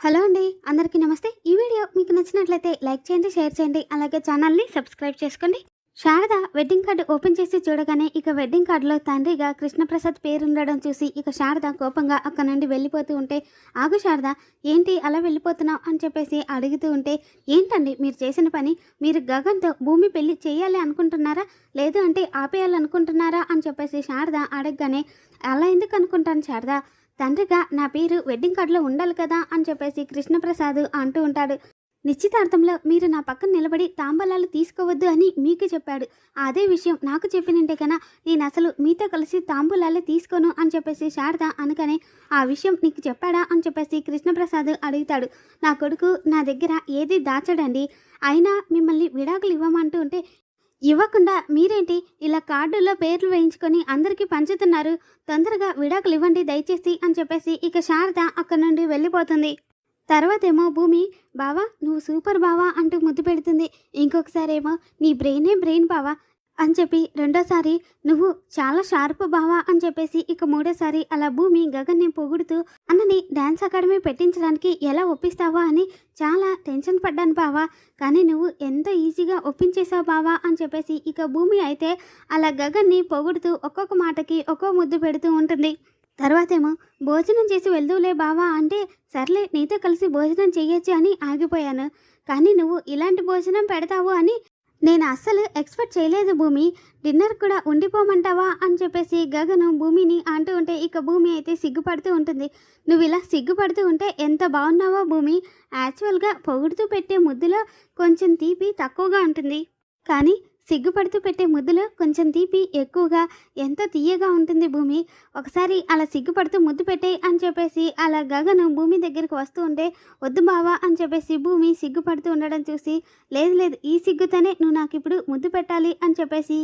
Hello అండి. అందరికీ నమస్తే. ఈ వీడియో మీకు నచ్చినట్లయితే లైక్ చేయండి, షేర్ చేయండి. అలాగే ఛానల్‌ని సబ్స్క్రైబ్ చేసుకోండి. శారద వెడ్డింగ్ కార్డ్ ఓపెన్ చేసి చూడగానే ఇక వెడ్డింగ్ కార్డ్‌లో తండ్రిగా కృష్ణప్రసాద్ పేరుండడం చూసి ఇక శారద కోపంగా అక్కడి నుండి వెళ్ళిపోతూ ఉంటే, "ఆగు శారద, ఏంటి అలా వెళ్ళిపోతున్నావు?" అని చెప్పేసి అడుగుతూ ఉంటే, "ఏంటండి మీరు చేసిన పని? మీరు గగన్‌తో భూమి పెళ్లి చేయాలి అనుకుంటున్నారా? లేదు అంటే ఆపేయాలనుకుంటున్నారా?" అని చెప్పేసి శారద అడగగానే, "అలా ఎందుకు అనుకుంటాను శారద? తండ్రిగా నా పేరు వెడ్డింగ్ కార్డులో ఉండాలి కదా" అని చెప్పేసి కృష్ణప్రసాద్ అంటూ ఉంటాడు. "నిశ్చితార్థంలో మీరు నా పక్కన నిలబడి తాంబూలాలు తీసుకోవద్దు అని మీకు చెప్పాడు. అదే విషయం నాకు చెప్పినంటే కన్నా నేను అసలు మీతో కలిసి తాంబూలాలే తీసుకోను" అని చెప్పేసి శారద అనగానే, "ఆ విషయం నీకు చెప్పాడా?" అని చెప్పేసి కృష్ణప్రసాద్ అడుగుతాడు. "నా కొడుకు నా దగ్గర ఏది దాచడండి. అయినా మిమ్మల్ని విడాకులు ఇవ్వమంటూ ఉంటే ఇవ్వకుండా మీరేంటి ఇలా కార్డుల్లో పేర్లు వేయించుకొని అందరికీ పంచుతున్నారు? తొందరగా విడాకులు ఇవ్వండి దయచేసి" అని చెప్పేసి ఇక శారద అక్కడి నుండి వెళ్ళిపోతుంది. తర్వాతేమో భూమి, "బావా నువ్వు సూపర్ బావా" అంటూ ముద్దు పెడుతుంది. ఇంకొకసారేమో, "నీ బ్రెయినే బ్రెయిన్ బావా" అని చెప్పి, రెండోసారి, "నువ్వు చాలా షార్ప్ బావా" అని చెప్పేసి ఇక మూడోసారి అలా భూమి గగన్ని పొగుడుతూ, "అన్నని డ్యాన్స్ అకాడమీ పెట్టించడానికి ఎలా ఒప్పిస్తావా అని చాలా టెన్షన్ పడ్డాను బావా, కానీ నువ్వు ఎంత ఈజీగా ఒప్పించేశావు బావా" అని చెప్పేసి ఇక భూమి అయితే అలా గగన్ని పొగుడుతూ ఒక్కొక్క మాటకి ఒక్కో ముద్దు పెడుతూ ఉంటుంది. తర్వాతేమో, "భోజనం చేసి వెళ్దువులే బావా" అంటే, "సర్లే నీతో కలిసి భోజనం చెయ్యొచ్చు" అని ఆగిపోయాను. కానీ నువ్వు ఇలాంటి భోజనం పెడతావు అని నేను అస్సలు ఎక్స్‌పెక్ట్ చేయలేదు భూమి. డిన్నర్ కూడా ఉండిపోమంటావా అని చెప్పేసి గగను భూమిని అంటూ ఉంటే ఇక భూమి అయితే సిగ్గుపడుతూ ఉంటుంది. "నువ్విలా సిగ్గుపడుతూ ఉంటే ఎంత బాగున్నావో భూమి. యాక్చువల్‌గా పొగుడుతూ పెట్టే ముద్దులో కొంచెం తీపి తక్కువగా ఉంటుంది. కానీ సిగ్గుపడుతూ పెట్టే ముద్దులో కొంచెం తీపి ఎక్కువగా ఎంతో తియ్యగా ఉంటుంది భూమి. ఒకసారి అలా సిగ్గుపడుతూ ముద్దు పెట్టేయి" అని చెప్పేసి అలా గగను భూమి దగ్గరికి వస్తూ ఉంటే, "వద్దు బావా" అని చెప్పేసి భూమి సిగ్గుపడుతూ ఉండడం చూసి, "లేదు లేదు, ఈ సిగ్గుతోనే నువ్వు నాకిప్పుడు ముద్దు పెట్టాలి" అని చెప్పేసి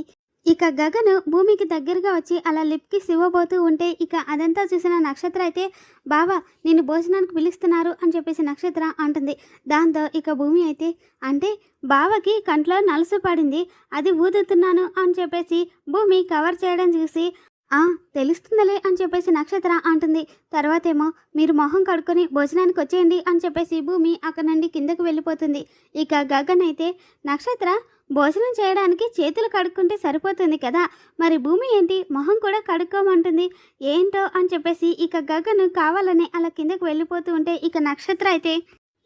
ఇక గగను భూమికి దగ్గరగా వచ్చి అలా లిప్‌కి ఇవ్వబోతూ ఉంటే ఇక అదంతా చూసిన నక్షత్ర అయితే, "బావా నిన్ను భోజనానికి పిలుస్తున్నారు" అని చెప్పేసి నక్షత్ర అంటుంది. దాంతో ఇక భూమి అయితే, "అంటే బావకి కంట్లో నలుసు పడింది, అది ఊదుతున్నాను" అని చెప్పేసి భూమి కవర్ చేయడం చూసి, "ఆ తెలుస్తుందిలే" అని చెప్పేసి నక్షత్ర అంటుంది. తర్వాతేమో, "మీరు మొహం కడుక్కొని భోజనానికి వచ్చేయండి" అని చెప్పేసి భూమి అక్కడి నుండి కిందకు వెళ్ళిపోతుంది. ఇక గగన్ అయితే, "నక్షత్ర భోజనం చేయడానికి చేతులు కడుక్కుంటే సరిపోతుంది కదా, మరి భూమి ఏంటి మొహం కూడా కడుక్కోమంటుంది ఏంటో" అని చెప్పేసి ఇక గగన్ కావాలని అలా కిందకు వెళ్ళిపోతూ ఉంటే ఇక నక్షత్ర అయితే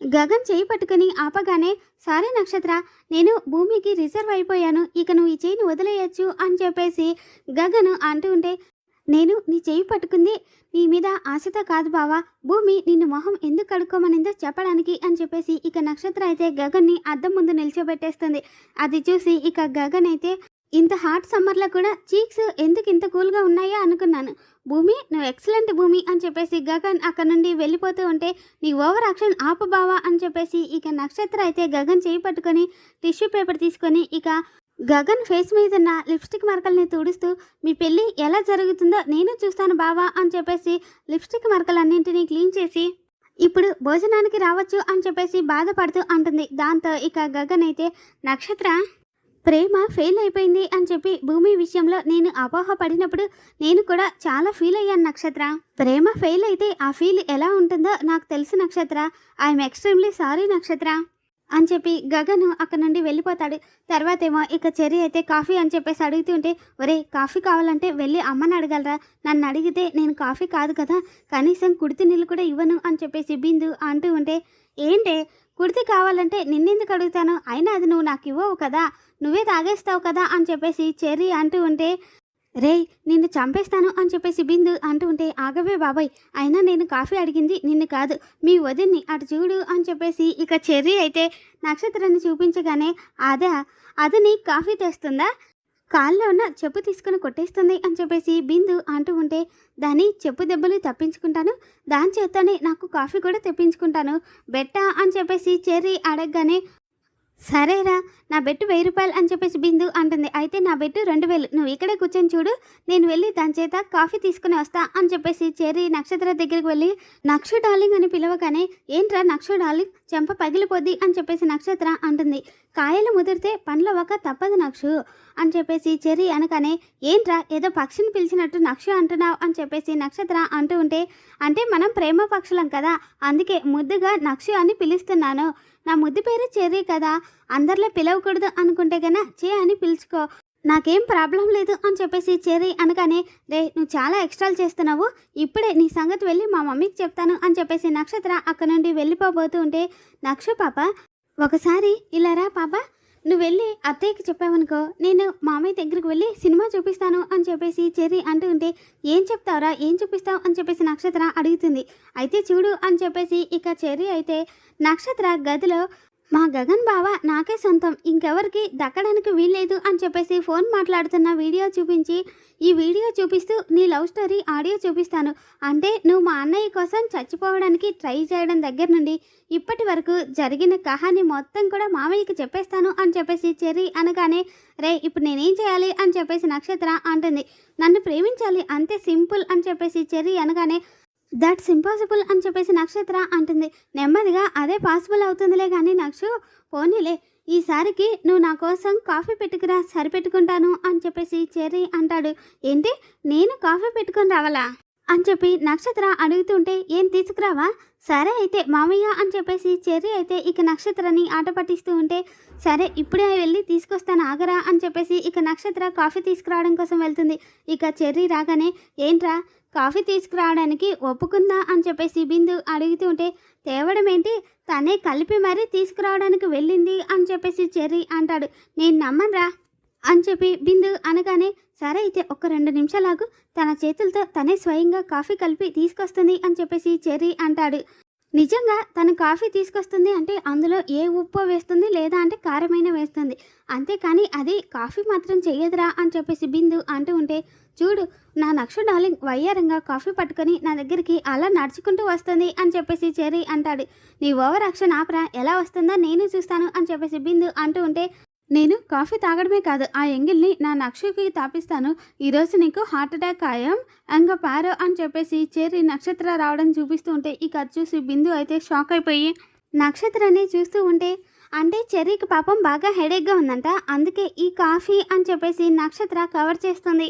గగన్ చేయి పట్టుకుని ఆపగానే, "సారీ నక్షత్ర, నేను భూమికి రిజర్వ్ అయిపోయాను, ఇక నువ్వు ఈ చేయిని వదిలేయచ్చు" అని చెప్పేసి గగన్ అంటూ ఉంటే, "నేను నీ చేయి పట్టుకుంది నీ మీద ఆశతో కాదు బావా, భూమి నిన్ను మొహం ఎందుకు కడుక్కోమనిందో చెప్పడానికి" అని చెప్పేసి ఇక నక్షత్ర అయితే గగన్ని అద్దం ముందు నిల్చోబెట్టేస్తుంది. అది చూసి ఇక గగన్ అయితే, "ఇంత హాట్ సమ్మర్లో కూడా చీక్స్ ఎందుకు ఇంత కూల్గా ఉన్నాయా అనుకున్నాను. భూమి నువ్వు ఎక్సలెంట్ భూమి" అని చెప్పేసి గగన్ అక్కడ నుండి వెళ్ళిపోతూ ఉంటే, "నీ ఓవర్ యాక్షన్ ఆపు బావా" అని చెప్పేసి ఇక నక్షత్ర అయితే గగన్ చేయి పట్టుకొని టిష్యూ పేపర్ తీసుకొని ఇక గగన్ ఫేస్ మీద ఉన్న లిప్స్టిక్ మరకల్ని తుడుస్తూ, "మీ పెళ్ళి ఎలా జరుగుతుందో నేను చూస్తాను బావా" అని చెప్పేసి లిప్స్టిక్ మరకలన్నింటినీ క్లీన్ చేసి, "ఇప్పుడు భోజనానికి రావచ్చు" అని చెప్పేసి బాధపడుతూ అంటుంది. దాంతో ఇక గగన్ అయితే, "నక్షత్ర ప్రేమ ఫెయిల్ అయిపోయింది అని చెప్పి భూమి విషయంలో నేను అపోహ పడినప్పుడు నేను కూడా చాలా ఫీల్ అయ్యాను నక్షత్ర. ప్రేమ ఫెయిల్ అయితే ఆ ఫీల్ ఎలా ఉంటుందో నాకు తెలుసు నక్షత్ర. ఐఎమ్ ఎక్స్ట్రీమ్లీ సారీ నక్షత్ర" అని చెప్పి గగను అక్కడ నుండి వెళ్ళిపోతాడు. తర్వాతేమో ఇక చెర్రీ అయితే కాఫీ అని చెప్పేసి అడుగుతుంటే, "ఒరే కాఫీ కావాలంటే వెళ్ళి అమ్మని అడగలరా, నన్ను అడిగితే నేను కాఫీ కాదు కదా, కనీసం కుడితి నీళ్ళు కూడా ఇవ్వను" అని చెప్పేసి బిందు అంటూ ఉంటే, "ఏంటే కుడితి కావాలంటే నిన్నెందుకు అడుగుతాను, అయినా అది నువ్వు నాకు ఇవ్వవు కదా, నువ్వే తాగేస్తావు కదా" అని చెప్పేసి చెర్రీ అంటూ ఉంటే, "రేయ్ నిన్ను చంపేస్తాను" అని చెప్పేసి బిందు అంటూ ఉంటే, "ఆగవే బాబాయ్, అయినా నేను కాఫీ అడిగింది నిన్ను కాదు, మీ వదిన్ని, అటు చూడు" అని చెప్పేసి ఇక చెర్రీ అయితే నక్షత్రాన్ని చూపించగానే, "అదా, అది నీ కాఫీ తెస్తుందా, కాల్లో ఉన్న చెప్పు తీసుకుని కొట్టేస్తుంది" అని చెప్పేసి బిందు అంటూ ఉంటే, "దాని చెప్పు దెబ్బలు తప్పించుకుంటాను, దాని చేత్తోనే నాకు కాఫీ కూడా తెప్పించుకుంటాను బెట్టా" అని చెప్పేసి చెర్రీ అడగగానే, సరేరా, నా బెట్టు 1000 రూపాయలు అని చెప్పేసి బిందు అంటుంది. అయితే నా బెట్టు 2000, నువ్వు ఇక్కడే కూర్చొని చూడు, నేను వెళ్ళి దాని చేత కాఫీ తీసుకుని వస్తా అని చెప్పేసి చెర్రీ నక్షత్ర దగ్గరికి వెళ్ళి నక్షు డార్లింగ్ అని పిలవగానే, ఏంట్రా నక్షు డార్లింగ్, చెంప పగిలిపోద్ది అని చెప్పేసి నక్షత్ర అంటుంది. కాయలు ముదిరితే పండ్ల ఒక తప్పదు నక్షు అని చెప్పేసి చెర్రీ అనగానే, ఏంట్రా ఏదో పక్షిని పిలిచినట్టు నక్షు అంటున్నావు అని చెప్పేసి నక్షత్ర అంటూ ఉంటే, అంటే మనం ప్రేమ పక్షులం కదా, అందుకే ముద్దుగా నక్షు అని పిలుస్తున్నాను. నా ముద్దు పేరు చెర్రీ కదా, అందరిలో పిలవకూడదు అనుకుంటే గన చే అని పిలుచుకో, నాకేం ప్రాబ్లం లేదు అని చెప్పేసి చెర్రీ అనగానే, రే నువ్వు చాలా ఎక్స్ట్రాలు చేస్తున్నావు, ఇప్పుడే నీ సంగతి వెళ్ళి మా మమ్మీకి చెప్తాను అని చెప్పేసి నక్షత్ర అక్కడ నుండి వెళ్ళిపోబోతూ ఉంటే, నక్షు పాప ఒకసారి ఇలా రా పాప, నువ్వు వెళ్ళి అత్తయ్యకి చెప్పావనుకో, నేను మామయ్య దగ్గరికి వెళ్ళి సినిమా చూపిస్తాను అని చెప్పేసి చెర్రీ అంటూ ఉంటే, ఏం చెప్తావురా, ఏం చూపిస్తావు అని చెప్పేసి నక్షత్ర అడుగుతుంది. అయితే చూడు అని చెప్పేసి ఇక చెర్రీ అయితే నక్షత్ర గదిలో మా గగన్ బావ నాకే సొంతం, ఇంకెవరికి దక్కడానికి వీల్లేదు అని చెప్పేసి ఫోన్ మాట్లాడుతున్న వీడియో చూపించి, ఈ వీడియో చూపిస్తూ నీ లవ్ స్టోరీ ఆడియో చూపిస్తాను, అంటే నువ్వు మా అన్నయ్య కోసం చచ్చిపోవడానికి ట్రై చేయడం దగ్గర నుండి ఇప్పటి వరకు జరిగిన కహాని మొత్తం కూడా మామయ్యకి చెప్పేస్తాను అని చెప్పేసి చెర్రీ అనగానే, రే ఇప్పుడు నేనేం చేయాలి అని చెప్పేసి నక్షత్ర అంటుంది. నన్ను ప్రేమించాలి అంతే సింపుల్ అని చెప్పేసి చెర్రీ అనగానే, దట్స్ ఇంపాసిబుల్ అని చెప్పేసి నక్షత్ర అంటుంది. నెమ్మదిగా అదే పాసిబుల్ అవుతుందిలే కానీ నక్షు, పోనీలే ఈసారికి నువ్వు నా కోసం కాఫీ పెట్టుకురా, సరిపెట్టుకుంటాను అని చెప్పేసి చెర్రీ అంటాడు. ఏంటి, నేను కాఫీ పెట్టుకుని రావాలా అని చెప్పి నక్షత్ర అడుగుతుంటే, ఏం తీసుకురావా, సరే అయితే మామయ్య అని చెప్పేసి చెర్రీ అయితే ఇక నక్షత్రాన్ని ఆట పట్టిస్తూ ఉంటే, సరే ఇప్పుడే వెళ్ళి తీసుకొస్తాను ఆగరా అని చెప్పేసి ఇక నక్షత్ర కాఫీ తీసుకురావడం కోసం వెళ్తుంది. ఇక చెర్రీ రాగానే, ఏంట్రా కాఫీ తీసుకురావడానికి ఒప్పుకుందా అని చెప్పేసి బిందు అడుగుతూ ఉంటే, తేవడం ఏంటి, తనే కలిపి మరీ తీసుకురావడానికి వెళ్ళింది అని చెప్పేసి చెర్రీ అంటాడు. నేను నమ్మనురా అని చెప్పి బిందు అనగానే, సరే అయితే ఒక 2 నిమిషాలాగు, తన చేతులతో తనే స్వయంగా కాఫీ కలిపి తీసుకొస్తుంది అని చెప్పేసి చెర్రీ అంటాడు. నిజంగా తను కాఫీ తీసుకొస్తుంది అంటే అందులో ఏ ఉప్పు వేస్తుంది లేదా అంటే కారమైన వేస్తుంది, అంతేకాని అది కాఫీ మాత్రం చెయ్యదురా అని చెప్పేసి బిందు అంటూ ఉంటే, చూడు నా నక్షు డార్లింగ్ వయ్యారంగా కాఫీ పట్టుకొని నా దగ్గరికి అలా నడుచుకుంటూ వస్తుంది అని చెప్పేసి చెర్రీ అంటాడు. నీ ఓవర్ యాక్షన్ ఆపరా, ఎలా వస్తుందో నేను చూస్తాను అని చెప్పేసి బిందు అంటూ ఉంటే, నేను కాఫీ తాగడమే కాదు ఆ ఎంగిల్ని నా నక్షుకి తాపిస్తాను, ఈరోజు నీకు హార్ట్ అటాక్ ఖాయం అంగ పారో అని చెప్పేసి చెర్రీ నక్షత్ర రావడం చూపిస్తూ ఉంటే, ఇక చూసి బిందు అయితే షాక్ అయిపోయి నక్షత్రాన్ని చూస్తూ ఉంటే, అంటే చెర్రీకి పాపం బాగా హెడేక్గా ఉందంట, అందుకే ఈ కాఫీ అని చెప్పేసి నక్షత్ర కవర్ చేస్తుంది.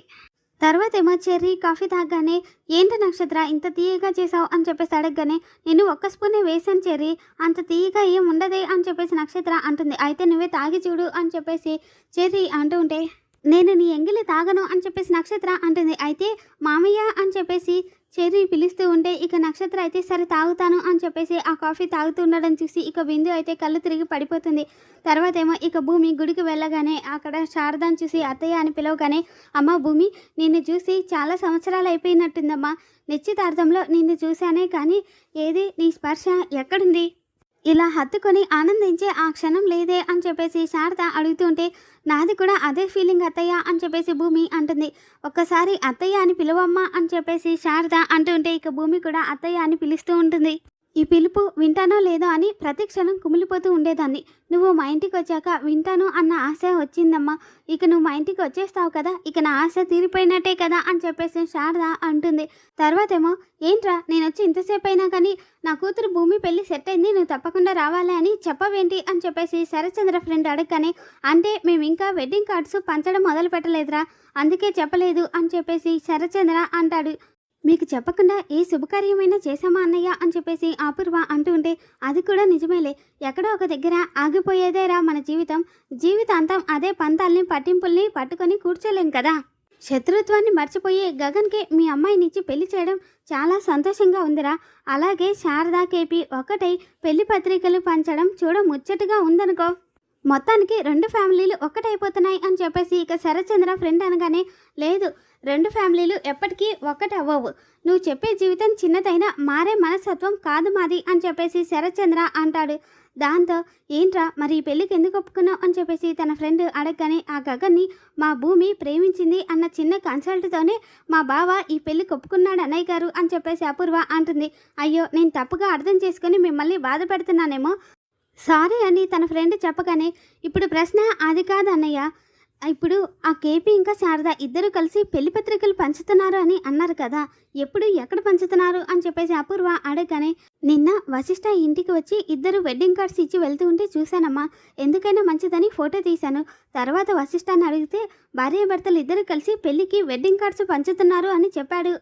తర్వాత ఏమో చెర్రీ కాఫీ తాగగానే, ఏంటి నక్షత్ర ఇంత తీయగా చేసావు అని చెప్పేసి అడగగానే, నేను ఒక్క స్పూనే వేసాను చెర్రీ, అంత తీయగా ఏం ఉండదే అని చెప్పేసి నక్షత్ర అంటుంది. అయితే నువ్వే తాగి చూడు అని చెప్పేసి చెర్రీ అంటూ ఉంటే, నేను నీ ఎంగిలి తాగను అని చెప్పేసి నక్షత్ర అంటుంది. అయితే మామయ్య అని చెప్పేసి చెర్రీ పిలుస్తూ ఉంటే ఇక నక్షత్ర అయితే సరే తాగుతాను అని చెప్పేసి ఆ కాఫీ తాగుతూ ఉండడం చూసి ఇక బిందు అయితే కళ్ళు తిరిగి పడిపోతుంది. తర్వాత ఏమో ఇక భూమి గుడికి వెళ్ళగానే అక్కడ శారదాన్ని చూసి అత్తయ్య అని పిలవగానే, అమ్మ భూమి, నిన్ను చూసి చాలా సంవత్సరాలు అయిపోయినట్టుందమ్మా, నిశ్చితార్థంలో నిన్ను చూశానే కానీ ఏది నీ స్పర్శ ఎక్కడుంది, ఇలా హత్తుకొని ఆనందించే ఆ క్షణం లేదే అని చెప్పేసి శారద అడుగుతుంటే, నాది కూడా అదే ఫీలింగ్ అత్తయ్య అని చెప్పేసి భూమి అంటుంది. ఒక్కసారి అత్తయ్య అని పిలువమ్మా అని చెప్పేసి శారద అంటుంటే ఇక భూమి కూడా అత్తయ్య అని పిలుస్తూ ఉంటుంది. ఈ పిలుపు వింటానో లేదో అని ప్రతి క్షణం కుమిలిపోతూ ఉండేదాన్ని, నువ్వు మా ఇంటికి వచ్చాక వింటాను అన్న ఆశ వచ్చిందమ్మా, ఇక నువ్వు మా ఇంటికి వచ్చేస్తావు కదా, ఇక నా ఆశ తీరిపోయినట్టే కదా అని చెప్పేసి శారద అంటుంది. తర్వాతేమో, ఏంట్రా నేను వచ్చి ఇంతసేపు అయినా కానీ నా కూతురు భూమి పెళ్ళి సెట్ అయింది, నువ్వు తప్పకుండా రావాలి అని చెప్పవేంటి అని చెప్పేసి శరత్చంద్ర ఫ్రెండ్ అడగగానే, అంటే మేము ఇంకా వెడ్డింగ్ కార్డ్స్ పంచడం మొదలు పెట్టలేదురా, అందుకే చెప్పలేదు అని చెప్పేసి శరత్చంద్ర అంటాడు. మీకు చెప్పకుండా ఏ శుభకార్యమైనా చేశామా అన్నయ్య అని చెప్పేసి అపూర్వ అంటూ ఉంటే, అది కూడా నిజమేలే, ఎక్కడో ఒక దగ్గర ఆగిపోయేదేరా మన జీవితం, జీవితాంతం అదే పంతాల్ని పట్టింపుల్ని పట్టుకొని కూర్చోలేం కదా. శత్రుత్వాన్ని మర్చిపోయి గగన్కి మీ అమ్మాయినిచ్చి పెళ్లి చేయడం చాలా సంతోషంగా ఉందిరా, అలాగే శారదా కేపీ ఒకటై పెళ్లి పత్రికలు పంచడం చూడ ముచ్చటగా ఉందనుకో, మొత్తానికి 2 ఫ్యామిలీలు ఒక్కటైపోతున్నాయి అని చెప్పేసి ఇక శరత్చంద్ర ఫ్రెండ్ అనగానే, లేదు 2 ఫ్యామిలీలు ఎప్పటికీ ఒక్కటి అవ్వవు, నువ్వు చెప్పే జీవితం చిన్నదైనా మారే మనస్తత్వం కాదు మాది అని చెప్పేసి శరత్చంద్ర అంటాడు. దాంతో ఏంట్రా మరి ఈ పెళ్ళికి ఎందుకు ఒప్పుకున్నావు అని చెప్పేసి తన ఫ్రెండ్ అడగగానే, ఆ గగన్ని మా భూమి ప్రేమించింది అన్న చిన్న కన్సల్ట్తోనే మా బావ ఈ పెళ్ళికి ఒప్పుకున్నాడు అన్నయ్య గారు అని చెప్పేసి అపూర్వ అంటుంది. అయ్యో నేను తప్పుగా అర్థం చేసుకుని మిమ్మల్ని బాధ పెడుతున్నానేమో, సారీ అని తన ఫ్రెండ్ చెప్పగానే, ఇప్పుడు ప్రశ్న అది కాదు అన్నయ్య. ఇప్పుడు ఆ కేపీ ఇంకా శారద ఇద్దరు కలిసి పెళ్లి పత్రికలు పంచుతున్నారు అని అన్నారు కదా! ఎప్పుడు, ఎక్కడ పంచుతున్నారు అని చెప్పేసి అపూర్వ అడగగానే, నిన్న వశిష్ఠ ఇంటికి వచ్చి ఇద్దరు వెడ్డింగ్ కార్డ్స్ ఇచ్చి వెళ్తూ ఉంటే చూశానమ్మా. ఎందుకైనా మంచిదని ఫోటో తీశాను. తర్వాత వశిష్ఠని అడిగితే భార్యాభర్తలు ఇద్దరు కలిసి పెళ్లికి వెడ్డింగ్ కార్డ్స్ పంచుతున్నారు అని చెప్పాడు.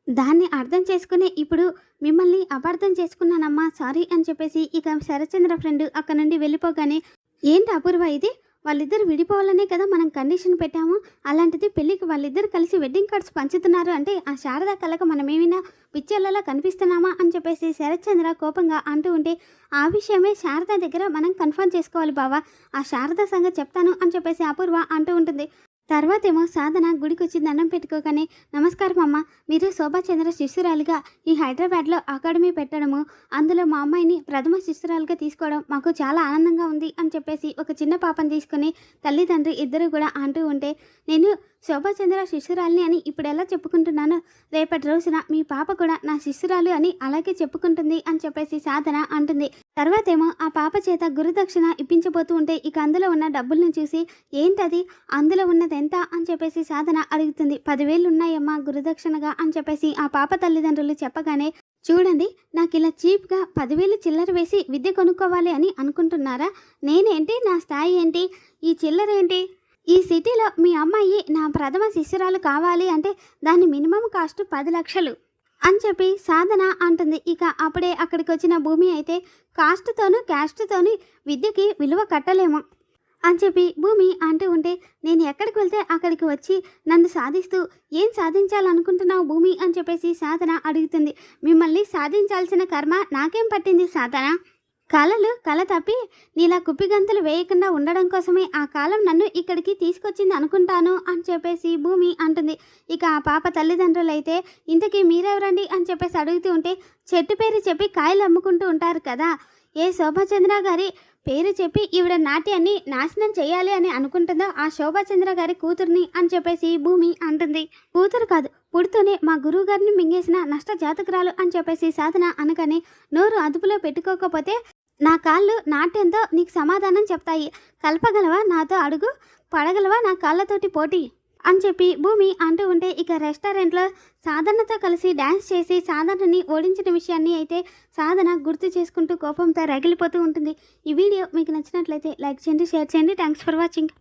దాన్ని అర్థం చేసుకుని ఇప్పుడు మిమ్మల్ని అపార్థం చేసుకున్నానమ్మా, సారీ అని చెప్పేసి ఇక శరత్చంద్ర ఫ్రెండ్ అక్కడ నుండి వెళ్ళిపోగానే, ఏంటి అపూర్వ ఇది? వాళ్ళిద్దరు విడిపోవాలనే కదా మనం కండిషన్ పెట్టాము. అలాంటిది పెళ్ళికి వాళ్ళిద్దరు కలిసి వెడ్డింగ్ కార్డ్స్ పంచుతున్నారు అంటే ఆ శారద కళ్ళకు మనం ఏమైనా పిచ్చెళ్ళలా కనిపిస్తున్నామా అని చెప్పేసి శరత్చంద్ర కోపంగా అంటూ ఉంటే, ఆ విషయమే శారద దగ్గర మనం కన్ఫర్మ్ చేసుకోవాలి బావా. ఆ శారద సంగతి చెప్తాను అని చెప్పేసి అపూర్వ అంటూ ఉంటుంది. తర్వాతేమో సాధన గుడికొచ్చి దండం పెట్టుకోగానే, నమస్కారం అమ్మ, మీరు శోభాచంద్ర శిష్యురాలిగా ఈ హైదరాబాద్లో అకాడమీ పెట్టడము, అందులో మా అమ్మాయిని ప్రథమ శిష్యురాలుగా తీసుకోవడం మాకు చాలా ఆనందంగా ఉంది అని చెప్పేసి ఒక చిన్న పాపను తీసుకుని తల్లిదండ్రి ఇద్దరు కూడా అంటూ ఉంటే, నేను శోభాచంద్ర శిష్యురాలిని అని ఇప్పుడు ఎలా చెప్పుకుంటున్నాను, రేపటి రోజున మీ పాప కూడా నా శిష్యురాలు అని అలాగే చెప్పుకుంటుంది అని చెప్పేసి సాధన అంటుంది. తర్వాతేమో ఆ పాప చేత గురుదక్షిణ ఇప్పించబోతూ ఉంటే ఇక అందులో ఉన్న డబ్బులను చూసి, ఏంటది, అందులో ఉన్నది ఎంత అని చెప్పేసి సాధన అడుగుతుంది. 10,000 ఉన్నాయమ్మా గురుదక్షిణగా అని చెప్పేసి ఆ పాప తల్లిదండ్రులు చెప్పగానే, చూడండి, నాకు ఇలా చీప్గా 10,000 చిల్లర వేసి విద్య కొనుక్కోవాలి అని అనుకుంటున్నారా? నేనేంటి, నా స్థాయి ఏంటి, ఈ చిల్లర ఏంటి? ఈ సిటీలో మీ అమ్మాయి నా ప్రథమ శిష్యురాలు కావాలి అంటే దాని మినిమం కాస్ట్ 10 లక్షలు అని చెప్పి సాధన అంటుంది. ఇక అప్పుడే అక్కడికి వచ్చిన భూమి అయితే, కాస్ట్తోనూ క్యాస్ట్తోని విద్యకి విలువ కట్టలేము అని చెప్పి భూమి అంటూ ఉంటే, నేను ఎక్కడికి వెళ్తే అక్కడికి వచ్చి నన్ను సాధిస్తూ ఏం సాధించాలనుకుంటున్నావు భూమి అని చెప్పేసి సాధన అడుగుతుంది. మిమ్మల్ని సాధించాల్సిన కర్మ నాకేం పట్టింది సాధన? కల తప్పి నీలా కుప్పిగంతులు వేయకుండా ఉండడం కోసమే ఆ కాలం నన్ను ఇక్కడికి తీసుకొచ్చింది అనుకుంటాను అని చెప్పేసి భూమి అంటుంది. ఇక ఆ పాప తల్లిదండ్రులైతే, ఇంతకీ మీరెవరండి అని చెప్పేసి అడుగుతూ ఉంటే, చెట్టు పేరు చెప్పి కాయలు అమ్ముకుంటూ ఉంటారు కదా, ఏ శోభాచంద్ర గారి పేరు చెప్పి ఈవిడ నాట్యాన్ని నాశనం చేయాలి అని అనుకుంటుందో ఆ శోభాచంద్ర గారి కూతుర్ని అని చెప్పేసి భూమి అంటుంది. కూతురు కాదు, పుడుతూనే మా గురువు గారిని మింగేసిన నష్ట జాతకురాలు అని చెప్పేసి సాధన అనగానే, నోరు అదుపులో పెట్టుకోకపోతే నా కాళ్ళు నాట్యంతో నీకు సమాధానం చెప్తాయి. కలపగలవా నాతో అడుగు, పడగలవా నా కాళ్ళతోటి పోటీ అని చెప్పి భూమి అంటూ ఉంటే ఇక రెస్టారెంట్లో సాధనతో కలిసి డ్యాన్స్ చేసి సాధనని ఓడించిన విషయాన్ని అయితే సాధన గుర్తు చేసుకుంటూ కోపంతో రగిలిపోతూ ఉంటుంది. ఈ వీడియో మీకు నచ్చినట్లయితే లైక్ చేయండి, షేర్ చేయండి. Thanks for watching.